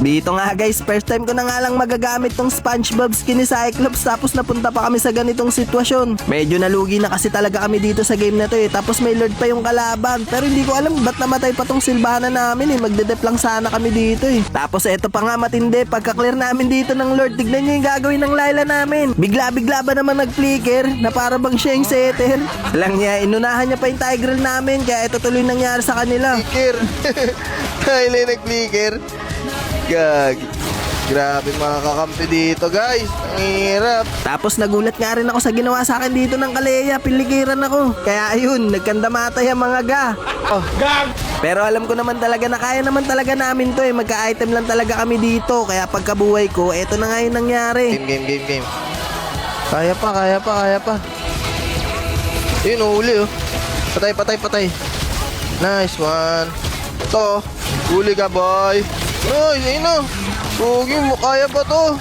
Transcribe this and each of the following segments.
Dito nga guys, first time ko na nga lang magagamit tong SpongeBob skin ni Cyclops tapos napunta pa kami sa ganitong sitwasyon. Medyo nalugi na kasi talaga kami dito sa game na to tapos may Lord pa yung kalaban. Pero hindi ko alam ba't namatay pa tong Sylvana namin magdedep lang sana kami dito Tapos eto pa nga matindi, pagka-clear namin dito ng Lord, tignan nyo yung gagawin ng Layla namin. Bigla-bigla ba naman nag-flicker na para bang siya yung setter? Lang niya, inunahan niya pa yung Tigreal namin kaya ito tuloy nangyari sa kanila. Flicker. Kaya nag-flicker. Grabe mga kakampi dito guys. Ang hirap. Tapos nagulat nga rin ako sa ginawa sa akin dito ng Kaleya. Piligiran ako. Kaya ayun, nagkandamatay ang mga ga. Pero alam ko naman talaga na kaya naman talaga namin to Magka-item lang talaga kami dito. Kaya pagkabuhay ko, eto na nga yung nangyari. Game. Kaya pa. Yun, huli Patay. Nice one. Ito, huli ka boy. Nice, ayun na. Pugi mo, kaya pa to.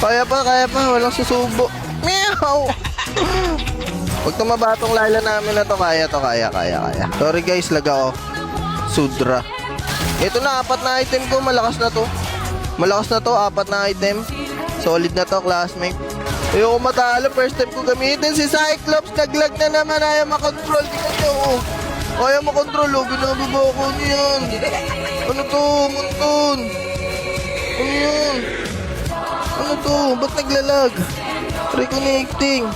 Kaya pa. Walang susubo. Meow. Pag tumaba tong Layla namin na to, kaya. Sorry guys, laga ako. Sudra. Ito na, 4 na item ko. Malakas na to, 4 na item. Solid na to, classmate. Ayoko matalo, first time ko gamitin. Si Cyclops, naglag na naman. Ayaw makontrol. Tingnan nyo, kaya makontrol, ginagawa ko niyan. Ano to, Monton? Ano yun? Ano to? Ba't naglalag? Reconnecting.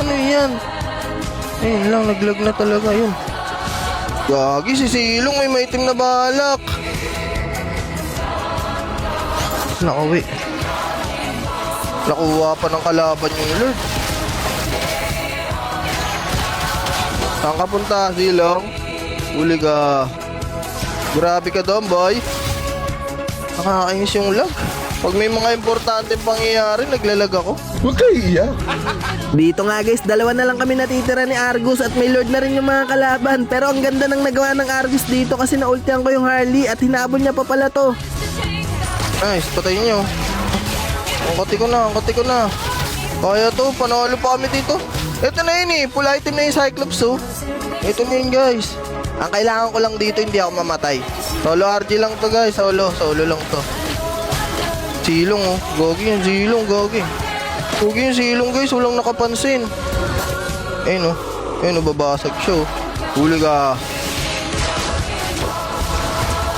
Ano yan? Ayun lang, naglag na talaga yun. Gagi, si Silong may maitim na balak. Nakauwi. Nakuha pa ng kalaban yung Lord. Saan ka punta, Silong? Huli ka. Grabe ka doon, boy. Nakakainis yung lag. Pag may mga importante pangyayari, naglalag ako. Huwag kayo iiyak. Dito nga guys, 2 na lang kami natitira ni Argus at may Lord na rin yung mga kalaban. Pero ang ganda ng nagawa ng Argus dito kasi naultihan ko yung Harley at hinabol niya pa pala to. Nice, patayin nyo. Ang kati ko na. Kaya to, panalo pa kami dito. Ito na yun full item na yung Cyclops Ito na yun guys. Ang kailangan ko lang dito, hindi ako mamatay. Solo RG lang to guys, solo lang to. Silong gogi yung silong, gogi yung silong guys, walang nakapansin. Ayun babasag siya Huli ka.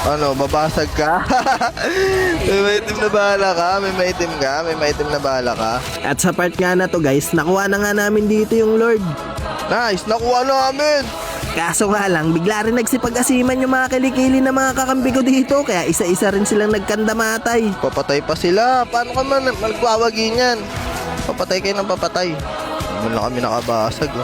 Ano, babasag ka? May maitim na bala ka. At sa part nga na to guys, nakuha na nga namin dito yung Lord. Nice, nakuha namin. Kaso nga lang, bigla rin nagsipag-asiman yung mga kilikili na mga kakampi ko dito. Kaya isa-isa rin silang nagkandamatay. Papatay pa sila. Paano ka man magwawagi niyan? Papatay kayo ng papatay. Doon lang kami nakabasag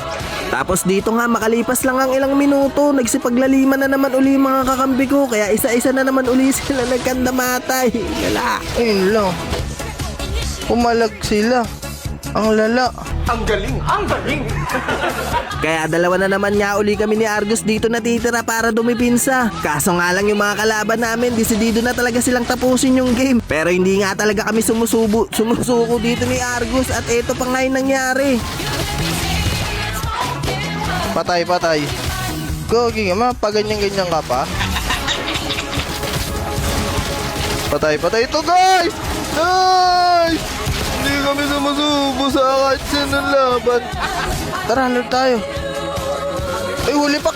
Tapos dito nga, makalipas lang ang ilang minuto, nagsipaglaliman na naman uli yung mga kakampi ko. Kaya isa-isa na naman uli sila nagkandamatay. Lala. Ayun lang. Pumalag sila. Ang lala. Ang galing. Kaya 2 na naman nga uli kami ni Argus dito natitira para dumipinsa. Kaso nga lang yung mga kalaban namin, desidido na talaga silang tapusin yung game. Pero hindi nga talaga kami sumusuko dito ni Argus at eto pa nga yung nangyari. Patay. Gogi nga, paganyan-ganyan ka pa. Patay ito guys! Nice! Hindi kami sumusubo sa kahit sinong laban. Tara, Lord tayo. Ay, huli pa.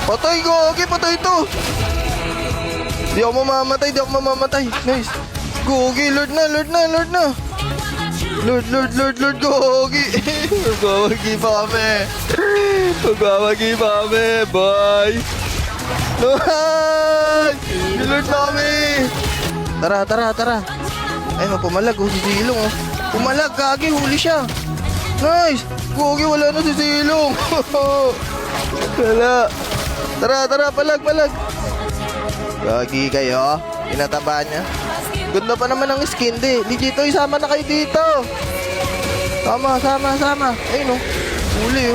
Patay, gogi, patay ito. Di ako mamamatay. Nice. Gogi, Lord na. Lord, gogi. Magwawagi pa kami, boy. Lord na kami. Tara. Ay, pumalag, si Silong, Pumalag, gagi, huli siya. Nice. Gogi, wala na si Silong. Wala. Tara, palag. Gagi kayo, pinataba niya. Ganda pa naman ang skin, Legito, isama na kayo dito. Sama. Ayun, huli,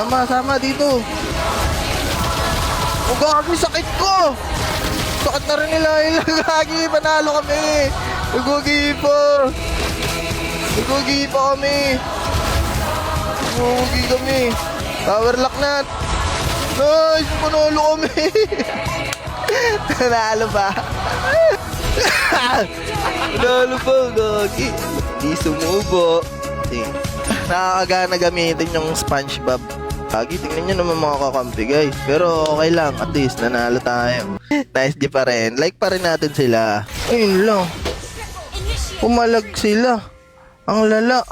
Sama dito. Gagi, sakit ko. Sakit na rin nila. Gagi, panalo kami. Gagi po. Nagwagi pa kami. Nagwagi kami. Tower lock na. Nice! Panalo kami. Nanalo ba? Nanalo ba, gagi? Di sumubo. Nakakagana gamitin yung SpongeBob. Gagi, tingnan nyo naman mga kakampi, guys. Pero okay lang, at least nanalo tayo. Nice di pa rin. Like pa rin natin sila. Ayun lang. Pumalag sila. Ang lala.